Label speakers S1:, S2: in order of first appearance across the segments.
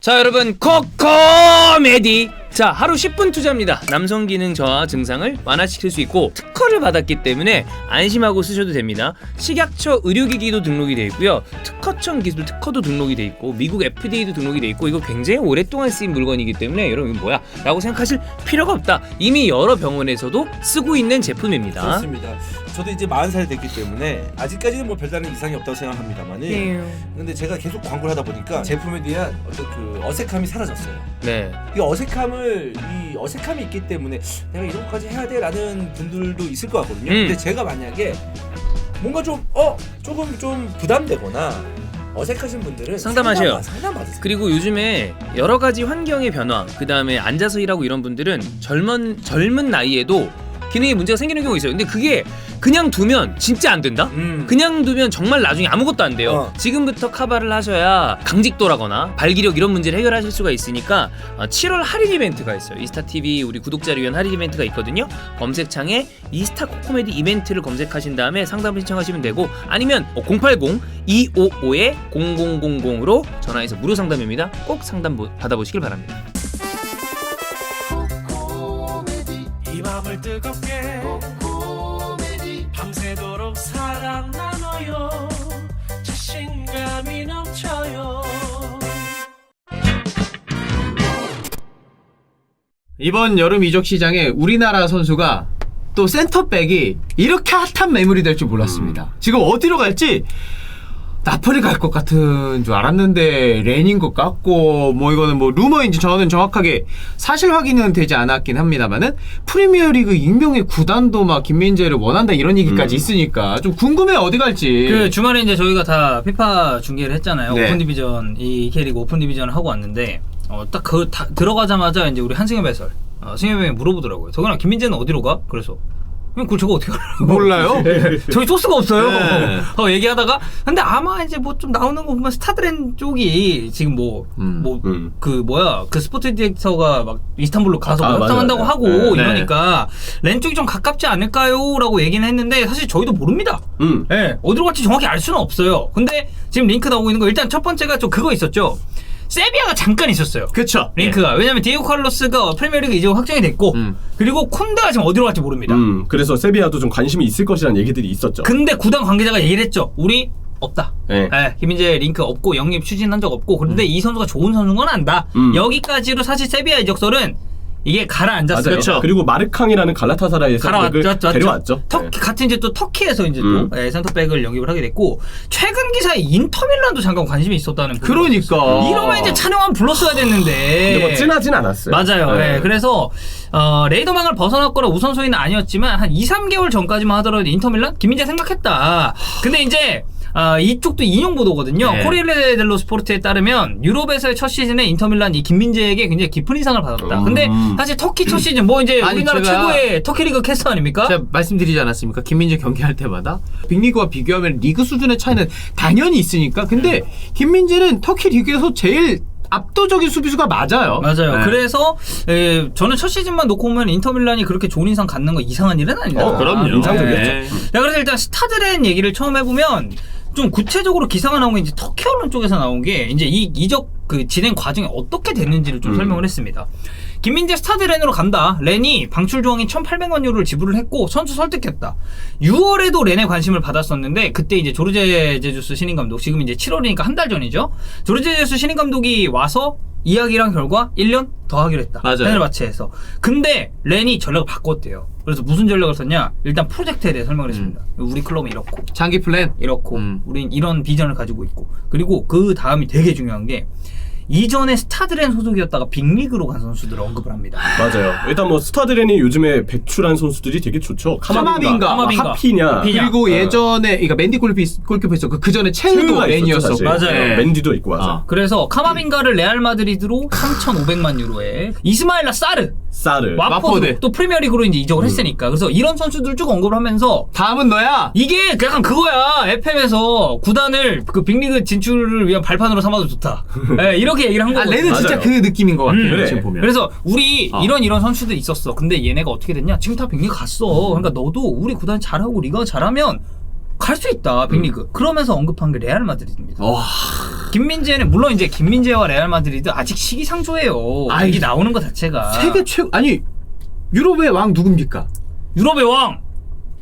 S1: 자 여러분 코코메디 자 하루 10분 투자입니다. 남성 기능 저하 증상을 완화시킬 수 있고 특허를 받았기 때문에 안심하고 쓰셔도 됩니다. 식약처 의료기기도 등록이 돼 있고요. 특허청 기술 특허도 등록이 돼 있고 미국 FDA도 등록이 돼 있고 이거 굉장히 오랫동안 쓰인 물건이기 때문에 여러분 이거 뭐야? 라고 생각하실 필요가 없다. 이미 여러 병원에서도 쓰고 있는 제품입니다.
S2: 그렇습니다. 저도 이제 40살 됐기 때문에 아직까지는 뭐 별다른 이상이 없다고 생각합니다만은 근데 제가 계속 광고를 하다 보니까 제품에 대한 어떤 그 어색함이 사라졌어요.
S1: 네.
S2: 이 어색함이 있기 때문에 내가 이런 것까지 해야 돼라는 분들도 있을 것 같거든요. 근데 제가 만약에 뭔가 조금 좀 부담되거나 어색하신 분들은
S1: 상담하세요.
S2: 상담 받으세요.
S1: 그리고 요즘에 여러 가지 환경의 변화, 그 다음에 앉아서 일하고 이런 분들은 젊은 나이에도 기능에 문제가 생기는 경우가 있어요. 근데 그게 그냥 두면 진짜 안 된다? 그냥 두면 정말 나중에 아무것도 안 돼요. 지금부터 카바를 하셔야 강직도라거나 발기력 이런 문제를 해결하실 수가 있으니까 7월 할인 이벤트가 있어요. 이스타TV 우리 구독자를 위한 할인 이벤트가 있거든요. 검색창에 이스타 코코메디 이벤트를 검색하신 다음에 상담을 신청하시면 되고 아니면 080-255-0000으로 전화해서 무료 상담입니다. 꼭 상담 받아보시길 바랍니다.
S3: 이 맘을 뜨겁게 코코메디 밤새도록 사랑 나눠요 자신감이 넘쳐요.
S4: 이번 여름 이적 시장에 우리나라 선수가 또 센터백이 이렇게 핫한 매물이 될 줄 몰랐습니다. 지금 어디로 갈지 나폴리 갈 것 같은 줄 알았는데 렌인 것 같고 뭐 이거는 뭐 루머인지 저는 정확하게 사실 확인은 되지 않았긴 합니다만은 프리미어리그 익명의 구단도 막 김민재를 원한다 이런 얘기까지 있으니까 좀 궁금해 어디 갈지.
S5: 그 주말에 이제 저희가 다 피파 중계를 했잖아요.
S4: 네.
S5: 오픈 디비전 이 K리그 오픈 디비전을 하고 왔는데 딱 그 들어가자마자 이제 우리 한승엽 해설 승엽이 물어보더라고요. 더구나 김민재는 어디로 가? 그래서 그걸 저거 어떻게 알아요?
S4: 몰라요?
S5: 저희 소스가 없어요.
S4: 네.
S5: 얘기하다가 근데 아마 이제 뭐 좀 나오는 거 보면 스타드렌 쪽이 지금 그 스포츠 디렉터가 막 이스탄불로 가서 협상한다고 하고 이러니까 렌 쪽이 좀 가깝지 않을까요?라고 얘기는 했는데 사실 저희도 모릅니다. 네, 어디로 갈지 정확히 알 수는 없어요. 근데 지금 링크 나오고 있는 거 일단 첫 번째가 좀 그거 있었죠. 세비야가 잠깐 있었어요.
S4: 그쵸.
S5: 링크가. 왜냐면 디에고 칼로스가 프리미어리그 이적 확정이 됐고 그리고 콘데가 지금 어디로 갈지 모릅니다.
S6: 그래서 세비야도 좀 관심이 있을 것이라는 얘기들이 있었죠.
S5: 근데 구단 관계자가 얘기를 했죠. 우리 없다.
S6: 네.
S5: 김민재 링크 없고 영입 추진한 적 없고 그런데 이 선수가 좋은 선수인 건 안다. 여기까지로 사실 세비야 이적설은 이게 가라앉았어요.
S6: 그렇죠. 그리고 마르캉이라는 갈라타사라이에서 데려왔죠.
S5: 같은 이제 또 터키에서 이제 또 센터백을 영입을 하게 됐고 최근 기사에 인터밀란도 잠깐 관심이 있었다는.
S4: 그러니까
S5: 이러면 이제 찬영한 불렀어야 됐는데.
S6: 근데 뭐 진하진 않았어요.
S5: 맞아요. 네. 그래서 레이더망을 벗어났거나 우선소위는 아니었지만 한 2-3개월 전까지만 하더라도 인터밀란 김민재 생각했다. 근데 이제 이쪽도 인용 보도거든요.
S4: 네.
S5: 코리엘레 델로 스포르트에 따르면 유럽에서의 첫 시즌에 인터밀란 이 김민재에게 굉장히 깊은 인상을 받았다. 근데 사실 터키 첫 시즌 뭐 이제
S4: 아니,
S5: 우리나라 최고의 터키 리그 캐스터 아닙니까?
S4: 제가 말씀드리지 않았습니까? 김민재 경기할 때마다 빅리그와 비교하면 리그 수준의 차이는 당연히 있으니까. 근데 김민재는 터키 리그에서 제일 압도적인 수비수가 맞아요.
S5: 맞아요.
S4: 네.
S5: 그래서 저는 첫 시즌만 놓고 보면 인터밀란이 그렇게 좋은 인상 갖는 거 이상한 일은 아니다.
S6: 그럼요. 인상적이었죠.
S5: 네. 그래서 일단 스타드렌 얘기를 처음 해보면 좀 구체적으로 기사가 나온 게 이제 터키 언론 쪽에서 나온 게 이제 이 이적 그 진행 과정이 어떻게 됐는지를 좀 설명을 했습니다. 김민재 스타드렌으로 간다. 렌이 방출 조항인 1,800만 유로를 지불을 했고 선수 설득했다. 6월에도 렌에 관심을 받았었는데 그때 이제 조르제 제주스 신인 감독 지금 이제 7월이니까 한 달 전이죠. 조르제 제주스 신인 감독이 와서 이야기랑 결과 1년 더 하기로 했다.
S4: 맞아요.
S5: 페네르바체에서. 근데 렌이 전략을 바꿨대요. 그래서 무슨 전략을 썼냐? 일단 프로젝트에 대해 설명을 했습니다. 우리 클럽은 이렇고
S4: 장기 플랜
S5: 이렇고 우린 이런 비전을 가지고 있고 그리고 그 다음이 되게 중요한 게 이전에 스타드렌 소속이었다가 빅리그로 간 선수들을 언급을 합니다.
S6: 맞아요. 일단 뭐 스타드렌이 요즘에 배출한 선수들이 되게 좋죠.
S4: 카마빈가,
S6: 하피냐.
S4: 그리고 예전에 그러니까 맨디 골키퍼 있어. 그 전에 체우도 렌이었었고.
S5: 맞아요.
S6: 맨디도 있고 맞아.
S5: 그래서 카마빈가를 레알 마드리드로 3,500만 유로에 이스마일라 사르 와포드 또 프리미어리그로 이제 이적을 했으니까 그래서 이런 선수들 쭉 언급을 하면서
S4: 다음은 너야.
S5: 이게 약간 그거야. FM에서 구단을 그 빅리그 진출을 위한 발판으로 삼아도 좋다. 네, 이렇게 얘기를 한 거거든요.
S4: 렌은 진짜 그 느낌인 것 같아요.
S6: 그래.
S4: 지금 보면.
S5: 그래서 우리 이런 선수들이 있었어. 근데 얘네가 어떻게 됐냐? 지금 다 빅리그 갔어. 그러니까 너도 우리 구단이 잘하고 리그가 잘하면 갈 수 있다 빅리그. 그러면서 언급한 게 레알 마드리드입니다.
S4: 와.
S5: 김민재는 물론 이제 김민재와 레알 마드리드 아직 시기상조예요.
S4: 아이,
S5: 얘기 나오는 것 자체가
S4: 세계 최고 아니 유럽의 왕 누굽니까?
S5: 유럽의 왕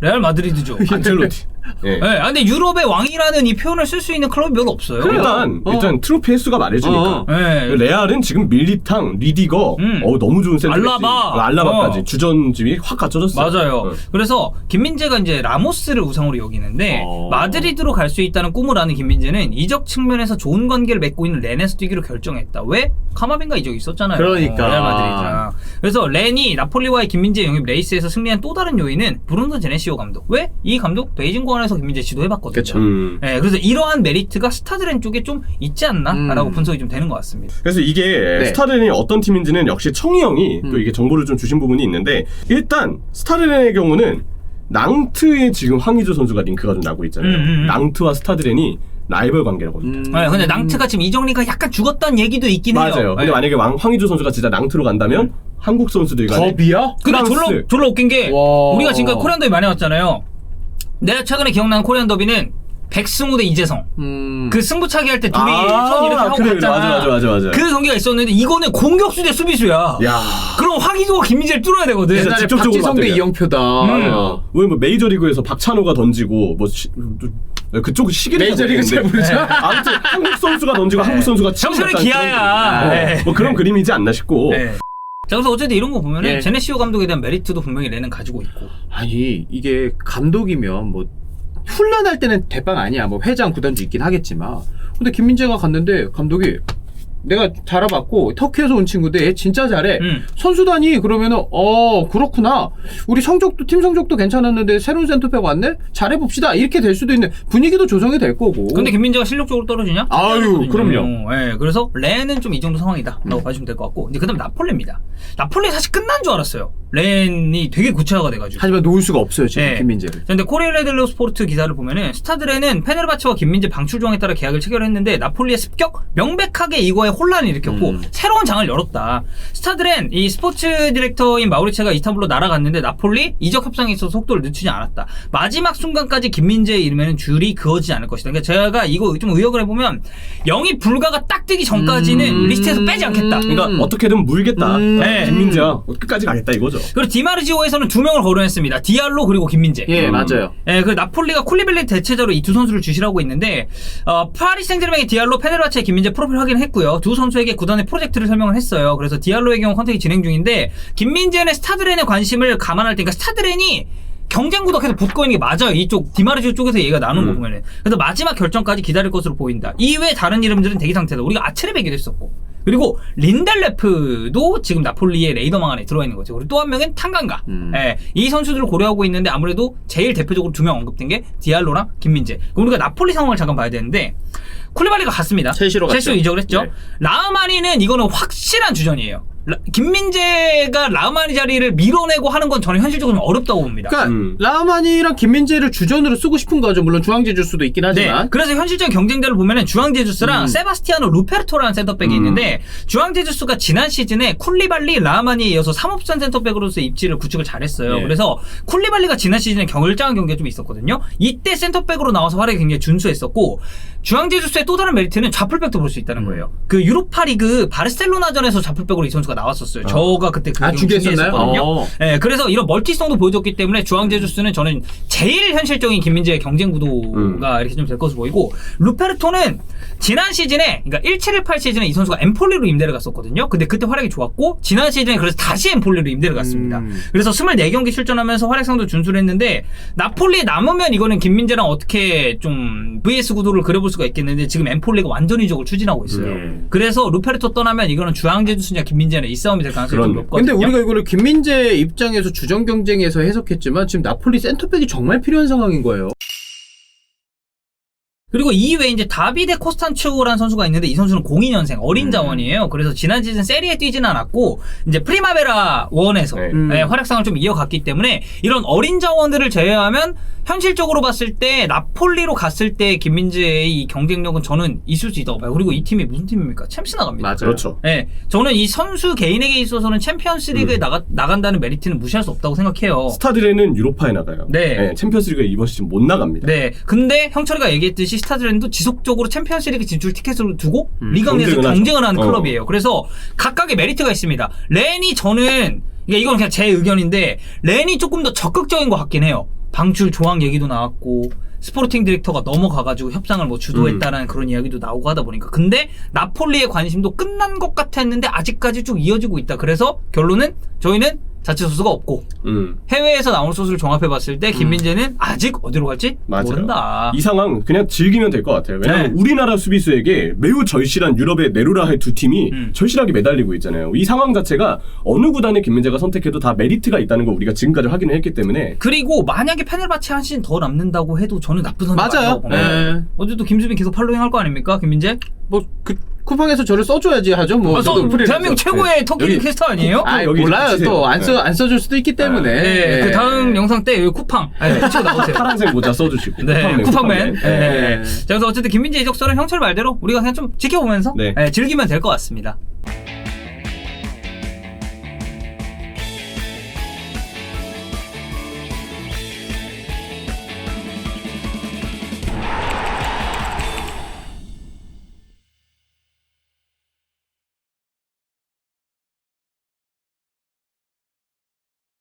S5: 레알 마드리드죠.
S6: 안첼로티. 예.
S5: 네, 근데 유럽의 왕이라는 이 표현을 쓸 수 있는 클럽이 별로 없어요.
S6: 일단 트로피 횟수가 말해주니까.
S5: 네.
S6: 레알은 지금 밀리탕, 리디거, 너무 좋은 센터백이. 알라바까지 주전집이 확 갖춰졌어요.
S5: 맞아요. 그래서 김민재가 이제 라모스를 우상으로 여기는데 마드리드로 갈 수 있다는 꿈을 아는 김민재는 이적 측면에서 좋은 관계를 맺고 있는 렌에서 뛰기로 결정했다. 왜? 카마빈가 이적이 있었잖아요.
S4: 그러니까.
S5: 레알 마드리드랑. 그래서 렌이 나폴리와의 김민재 영입 레이스에서 승리한 또 다른 요인은 브루노 제네시오 감독. 왜? 이 감독 베이징 공항에서 김민재 지도해봤거든요.
S4: 그쵸.
S5: 네, 그래서 이러한 메리트가 스타드렌 쪽에 좀 있지 않나라고 분석이 좀 되는 것 같습니다.
S6: 그래서 이게
S4: 네.
S6: 스타르렌이 어떤 팀인지는 역시 청이 형이 또 이게 정보를 좀 주신 부분이 있는데, 일단 스타르렌의 경우는 낭트에 지금 황의조 선수가 링크가 좀 나고 있잖아요. 낭트와 스타드렌이 라이벌 관계라거든요.
S5: 네, 근데 낭트가 지금 이정리가 약간 죽었다는 얘기도 있긴 해요.
S6: 맞아요. 근데
S5: 네.
S6: 만약에 황의조 선수가 진짜 낭트로 간다면 한국 선수들 간에
S4: 더비야?
S5: 근데
S6: 프랑스.
S5: 졸라 웃긴 게
S4: 와.
S5: 우리가 지금까지 코리안 더비 많이 왔잖아요. 내가 최근에 기억나는 코리안 더비는 백승우 대 이재성 그 승부차기 할 때 둘이 손 이렇게 하고
S6: 그래,
S5: 갔잖아.
S6: 맞아.
S5: 그 경기가 있었는데 이거는 공격수 대 수비수야.
S6: 야.
S5: 그럼 황희조가 김민재를 뚫어야 되거든.
S6: 진짜
S4: 옛날에
S6: 직접적으로
S4: 박지성 대
S6: 맞대요.
S4: 이영표다.
S6: 왜 뭐 메이저리그에서 박찬호가 던지고 뭐 그쪽 시기를
S4: 메이저리그 잘 모르죠.
S6: 아무튼 한국 선수가 던지고 한국 선수가 치고
S5: 정선이
S6: 약간
S5: 기아야.
S6: 그런,
S5: 네.
S6: 뭐 그런 그림이지 않나 싶고.
S5: 네. 자, 그래서 어쨌든 이런 거 보면은
S4: 예.
S5: 제네시오 감독에 대한 메리트도 분명히 레는 가지고 있고.
S4: 아니 이게 감독이면 뭐 훈련할 때는 대빵 아니야. 뭐 회장 구단주 있긴 하겠지만. 근데 김민재가 갔는데 감독이 내가 알아봤고 터키에서 온 친구인데 얘 진짜 잘해. 선수단이 그러면은 그렇구나. 우리 성적도 팀 성적도 괜찮았는데 새로운 센터백 왔네. 잘해봅시다. 이렇게 될 수도 있는 분위기도 조성이 될 거고.
S5: 근데 김민재가 실력적으로 떨어지냐?
S4: 아유, 그럼요.
S5: 네, 그래서 레는 좀 이 정도 상황이다라고 봐주시면 될 것 같고. 이제 그다음 나폴레입니다. 나폴레 사실 끝난 줄 알았어요. 렌이 되게 구체화가 돼가지고.
S4: 하지만 놓을 수가 없어요 지금
S5: 네.
S4: 김민재를.
S5: 근데 코리엘레 델로 스포르트 기사를 보면은 스타드레는 페네르바체와 김민재 방출 조항에 따라 계약을 체결했는데 나폴리의 습격 명백하게 이거에 혼란을 일으켰고 새로운 장을 열었다. 스타드렌 이 스포츠 디렉터인 마우리체가 이스탄불로 날아갔는데 나폴리 이적 협상에 있어서 속도를 늦추지 않았다. 마지막 순간까지 김민재의 이름에는 줄이 그어지지 않을 것이다. 그러니까 제가 이거 좀 의역을 해보면 영입 불가가 딱 뜨기 전까지는 리스트에서 빼지 않겠다.
S6: 그러니까 어떻게든 물겠다.
S5: 네.
S6: 김민재야 끝까지 가겠다 이거죠.
S5: 그리고 디마르지오에서는 2명을 거론했습니다. 디알로 그리고 김민재.
S4: 예 맞아요.
S5: 예, 그 나폴리가 쿨리벨리 대체자로 이 두 선수를 주시라고 있는데 파리 생제르맹의 디알로, 페네르바체의 김민재 프로필 확인했고요. 두 선수에게 구단의 프로젝트를 설명을 했어요. 그래서 디알로의 경우 컨택이 진행 중인데 김민재는 스타드렌의 관심을 감안할 때, 그러니까 스타드렌이 경쟁 구도 계속 붙고 있는 게 맞아요. 이쪽 디마르지오 쪽에서 얘기가 나눈 거 보면은. 그래서 마지막 결정까지 기다릴 것으로 보인다. 이외 다른 이름들은 대기 상태다. 우리가 아체르 얘기도 했었고. 그리고 린델레프도 지금 나폴리의 레이더망 안에 들어와 있는 거죠. 그리고 또 한 명은 탄강가. 예, 이 선수들을 고려하고 있는데 아무래도 제일 대표적으로 두 명 언급된 게 디알로랑 김민재. 그럼 우리가 나폴리 상황을 잠깐 봐야 되는데 쿨리발리가 갔습니다.
S4: 첼시로 갔죠.
S5: 이적을 했죠.
S4: 네.
S5: 라흐마니는 이거는 확실한 주전이에요. 김민재가 라흐마니 자리를 밀어내고 하는 건 저는 현실적으로 좀 어렵다고 봅니다.
S4: 그러니까 라마니랑 김민재를 주전으로 쓰고 싶은 거죠. 물론 중앙제 수도 있긴 하지만.
S5: 네. 그래서 현실적인 경쟁자를 보면은 주앙제주스랑 세바스티아노 루페르토라는 센터백이 있는데 주앙제주스가 지난 시즌에 쿨리발리, 라흐마니에 이어서 3옵션 센터백으로서 입지를 구축을 잘했어요.
S4: 네.
S5: 그래서 쿨리발리가 지난 시즌에 결장한 경기가 좀 있었거든요. 이때 센터백으로 나와서 활약이 굉장히 준수했었고 주앙제주스의 또 다른 메리트는 좌풀백도 볼 수 있다는 거예요. 그 유로파리그 바르셀로나전에서 좌풀백으로 이 선수가 나왔었어요. 저가 그때 그 경기
S4: 중계했었나요?
S5: 중계했었거든요. 네, 그래서 이런 멀티성도 보여줬기 때문에 주앙제주스는 저는 제일 현실적인 김민재의 경쟁 구도가 이렇게 좀 될 것으로 보이고 루페르토는 지난 시즌에 그러니까 1718 시즌에 이 선수가 엠폴리로 임대를 갔었거든요. 근데 그때 활약이 좋았고 지난 시즌에 그래서 다시 엠폴리로 임대를 갔습니다. 그래서 24경기 출전하면서 활약상도 준수를 했는데 나폴리에 남으면 이거는 김민재랑 어떻게 좀 VS 구도를 그려볼 수가 있겠는데 지금 엠폴리가 완전 이적을 추진하고 있어요. 그래서 루페르토 떠나면 이거는 주앙제주스냐 김민재냐 이 싸움이 될 가능성이 좀 높거든요.
S4: 근데 우리가 이거를 김민재 입장에서 주전 경쟁에서 해석했지만 지금 나폴리 센터백이 정말 필요한 상황인 거예요.
S5: 그리고 이외에 이제 다비데 코스탄츠라는 선수가 있는데 이 선수는 02년생 어린 자원이에요. 그래서 지난 시즌 세리에 뛰지는 않았고 이제 프리마베라 1에서 활약상을 좀 이어갔기 때문에 이런 어린 자원들을 제외하면 현실적으로 봤을 때 나폴리로 갔을 때 김민재의 이 경쟁력은 저는 있을 수 있다고 봐요. 그리고 이 팀이 무슨 팀입니까? 챔스 나갑니다.
S4: 맞아요.
S6: 그렇죠.
S5: 네, 저는 이 선수 개인에게 있어서는 챔피언스리그에 나간다는 메리트는 무시할 수 없다고 생각해요.
S6: 스타드렌은 유로파에 나가요.
S5: 네.
S6: 챔피언스리그에 이번 시즌 못 나갑니다.
S5: 네, 근데 형철이가 얘기했듯이 스타드랜도 지속적으로 챔피언스리그 진출 티켓을 두고 리그 내에서
S6: 경쟁을
S5: 경쟁을 하는
S6: 하죠.
S5: 클럽이에요. 그래서 각각의 메리트가 있습니다. 렌이 저는 이건 그냥 제 의견인데 렌이 조금 더 적극적인 것 같긴 해요. 방출 조항 얘기도 나왔고 스포팅 디렉터가 넘어가가지고 협상을 뭐 주도했다라는 그런 이야기도 나오고 하다 보니까 근데 나폴리의 관심도 끝난 것 같았는데 아직까지 쭉 이어지고 있다. 그래서 결론은 저희는 자체 소수가 없고 해외에서 나온 소수를 종합해봤을 때 김민재는 아직 어디로 갈지
S6: 맞아요.
S5: 모른다.
S6: 이 상황 그냥 즐기면 될 것 같아요. 왜냐면
S5: 네.
S6: 우리나라 수비수에게 매우 절실한 유럽의 네로라의 두 팀이 절실하게 매달리고 있잖아요. 이 상황 자체가 어느 구단의 김민재가 선택해도 다 메리트가 있다는 걸 우리가 지금까지 확인을 했기 때문에
S5: 그리고 만약에 페네르바체 한 시즌 더 남는다고 해도 저는 나쁜 선택
S4: 맞아요.
S5: 아니라고 봅니다.
S4: 네.
S5: 어제도 김수빈 계속 팔로잉 할 거 아닙니까 김민재?
S4: 뭐 그 쿠팡에서 저를 써줘야지 하죠. 뭐 저도 프리랜서.
S5: 대한민국 최고의 터키
S4: 여기-
S5: 캐스터 아니에요?
S4: 아
S6: 여기
S4: 몰라요.
S6: 붙이세요.
S4: 또 안 써줄 수도 있기 때문에.
S5: 네, 그 다음 영상 때 여기 쿠팡 붙여 나오세요.
S6: 파란색 모자 써주시고
S5: 네, 쿠팡맨.
S4: 네.
S5: 네. 자, 그래서 어쨌든 김민재 이적설은 형철 말대로 우리가 그냥 좀 지켜보면서
S6: 네.
S5: 즐기면 될 것 같습니다.